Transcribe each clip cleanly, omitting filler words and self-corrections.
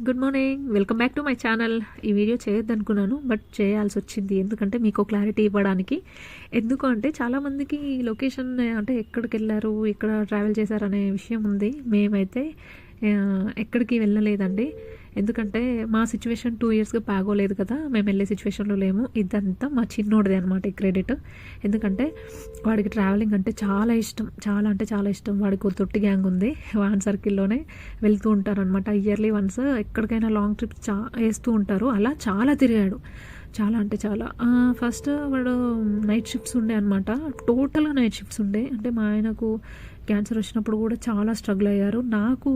Good morning, welcome back to my channel. ఈ video చేయొద్దనుకున్నాను, but చేయాల్సి వచ్చింది. ఎందుకంటే మీకు క్లారిటీ ఇవ్వడానికి. ఎందుకు అంటే చాలామందికి లొకేషన్ అంటే ఎక్కడికి వెళ్ళారు, ఎక్కడ ట్రావెల్ చేశారు అనే విషయం ఉంది. మేమైతే ఎక్కడికి వెళ్ళలేదండి. ఎందుకంటే మా సిచ్యువేషన్ 2 ఇయర్స్గా బాగోలేదు కదా, మేము వెళ్ళే సిచ్యువేషన్లో లేము. ఇదంతా మా చిన్నోడిదే అనమాట ఈ క్రెడిట్. ఎందుకంటే వాడికి ట్రావెలింగ్ అంటే చాలా ఇష్టం, చాలా అంటే చాలా ఇష్టం. వాడికి ఒక తొట్టి గ్యాంగ్ ఉంది, వాన్ సర్కిల్లోనే వెళ్తూ ఉంటారనమాట. ఇయర్లీ వన్స్ ఎక్కడికైనా లాంగ్ ట్రిప్స్ వేస్తూ ఉంటారు. అలా చాలా తిరిగాడు, చాలా అంటే చాలా. ఫస్ట్ వాడు నైట్ షిఫ్ట్స్ ఉండే అనమాట, టోటల్గా నైట్ షిఫ్ట్స్ ఉండే. అంటే మా ఆయనకు క్యాన్సర్ వచ్చినప్పుడు కూడా చాలా స్ట్రగుల్ అయ్యారు. నాకు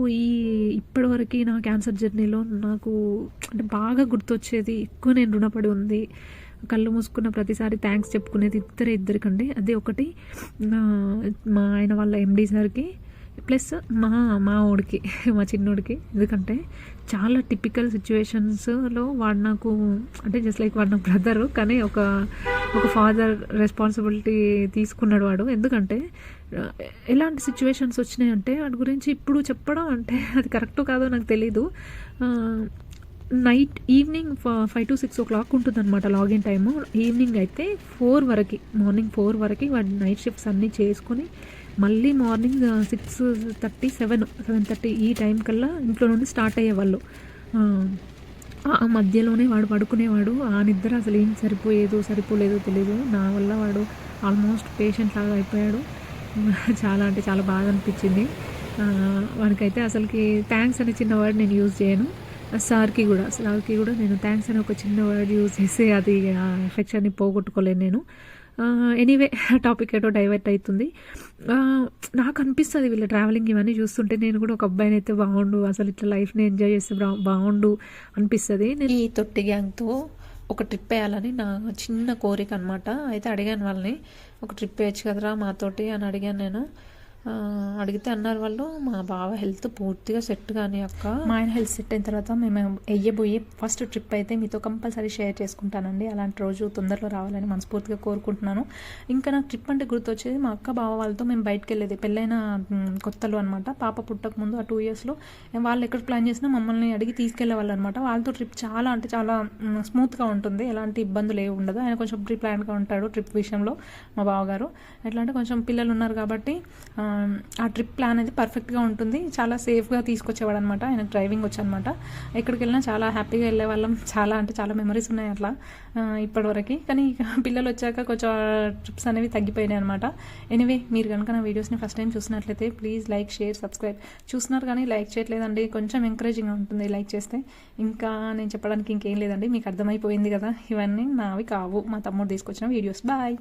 ఇప్పటివరకు నా క్యాన్సర్ జర్నీలో నాకు అంటే బాగా గుర్తొచ్చేది, ఎక్కువ నేను రుణపడి ఉంది, కళ్ళు మూసుకున్న ప్రతిసారి థ్యాంక్స్ చెప్పుకునేది ఇద్దరికండి. అది ఒకటి మా ఆయన వాళ్ళ ఎండీ సార్కి, ప్లస్ మా ఊడికి, మా చిన్నోడికి. ఎందుకంటే చాలా టిపికల్ సిచ్యువేషన్స్లో వాడు నాకు అంటే జస్ట్ లైక్ వాడు నా బ్రదరు, కానీ ఒక ఫాదర్ రెస్పాన్సిబిలిటీ తీసుకున్నాడు వాడు. ఎందుకంటే ఎలాంటి సిచ్యువేషన్స్ వచ్చినాయంటే వాటి గురించి ఇప్పుడు చెప్పడం అంటే అది కరెక్టో కాదో నాకు తెలీదు. ఈవినింగ్ 5 to 6 o'clock ఉంటుందన్నమాట లాగిన్ టైము. ఈవినింగ్ అయితే 4 వరకు, మార్నింగ్ 4 వరకు వాడి నైట్ షిఫ్ట్స్ అన్నీ చేసుకొని మళ్ళీ మార్నింగ్ 6:30, 7:30 ఈ టైం కల్లా ఇంట్లో నుండి స్టార్ట్ అయ్యేవాళ్ళు. ఆ మధ్యలోనే వాడు పడుకునేవాడు. ఆ నిద్ర అసలు ఏం సరిపోలేదో తెలీదు. నా వల్ల వాడు ఆల్మోస్ట్ పేషెంట్ లాగా అయిపోయాడు. చాలా అంటే చాలా బాధ అనిపించింది. వాడికైతే అసలుకి థ్యాంక్స్ అనే చిన్న వర్డ్ నేను యూజ్ చేయను. సార్కి కూడా నేను థ్యాంక్స్ అనే ఒక చిన్న వర్డ్ యూజ్ చేసి అది ఆ ఎఫెక్షన్ని పోగొట్టుకోలేను నేను. ఎనీవే, టాపిక్ ఏటో డైవర్ట్ అవుతుంది. నాకు అనిపిస్తుంది వీళ్ళ ట్రావెలింగ్ ఇవన్నీ చూస్తుంటే నేను కూడా ఒక అబ్బాయిని అయితే బాగుండు, అసలు ఇట్లా లైఫ్ని ఎంజాయ్ చేస్తే బాగుండు అనిపిస్తుంది. నేను ఈ తొట్టి గ్యాంగ్తో ఒక ట్రిప్ వేయాలని నా చిన్న కోరిక అనమాట. అయితే అడిగాను వాళ్ళని, ఒక ట్రిప్ వేయచ్చు కదరా మాతోటి అని అడిగాను నేను. అడిగితే అన్నారు వాళ్ళు, మా బావ హెల్త్ పూర్తిగా సెట్ కానీ అక్క, మా ఆయన హెల్త్ సెట్ అయిన తర్వాత మేము వెయ్యబోయే ఫస్ట్ ట్రిప్ అయితే మీతో కంపల్సరీ షేర్ చేసుకుంటానండి. అలాంటి రోజు తొందరలో రావాలని మనస్ఫూర్తిగా కోరుకుంటున్నాను. ఇంకా నాకు ట్రిప్ అంటే గుర్తొచ్చేది, మా అక్క బావ వాళ్ళతో మేము బయటకు వెళ్ళేది పెళ్ళైన కొత్తలో అనమాట. పాప పుట్టక ముందు ఆ 2 ఇయర్స్లో వాళ్ళు ఎక్కడ ప్లాన్ చేసినా మమ్మల్ని అడిగి తీసుకెళ్లే వాళ్ళు అనమాట. వాళ్ళతో ట్రిప్ చాలా అంటే చాలా స్మూత్గా ఉంటుంది, ఎలాంటి ఇబ్బందులు ఏమి ఉండదు. ఆయన కొంచెం ప్రీ ప్లాన్గా ఉంటాడు ట్రిప్ విషయంలో మా బావగారు. ఎట్లా అంటే కొంచెం పిల్లలు ఉన్నారు కాబట్టి ఆ ట్రిప్ ప్లాన్ అయితే పర్ఫెక్ట్గా ఉంటుంది. చాలా సేఫ్గా తీసుకొచ్చేవాడు అనమాట. ఆయనకు డ్రైవింగ్ వచ్చనమాట. ఎక్కడికి వెళ్ళినా చాలా హ్యాపీగా వెళ్ళే వాళ్ళం. చాలా అంటే చాలా మెమరీస్ ఉన్నాయి అట్లా ఇప్పటివరకు. కానీ పిల్లలు వచ్చాక కొంచెం ట్రిప్స్ అనేవి తగ్గిపోయినాయి అనమాట. ఎనీవే, మీరు కనుక నా వీడియోస్ని ఫస్ట్ టైం చూసినట్లయితే ప్లీజ్ లైక్, షేర్, సబ్స్క్రైబ్. చూస్తున్నారు కానీ లైక్ చేయట్లేదండి, కొంచెం ఎంకరేజింగ్గా ఉంటుంది లైక్ చేస్తే. ఇంకా నేను చెప్పడానికి ఇంకేం లేదండి, మీకు అర్థమైపోయింది కదా, ఇవన్నీ నావి కావు, మా తమ్ముడు తీసుకొచ్చిన వీడియోస్. బాయ్.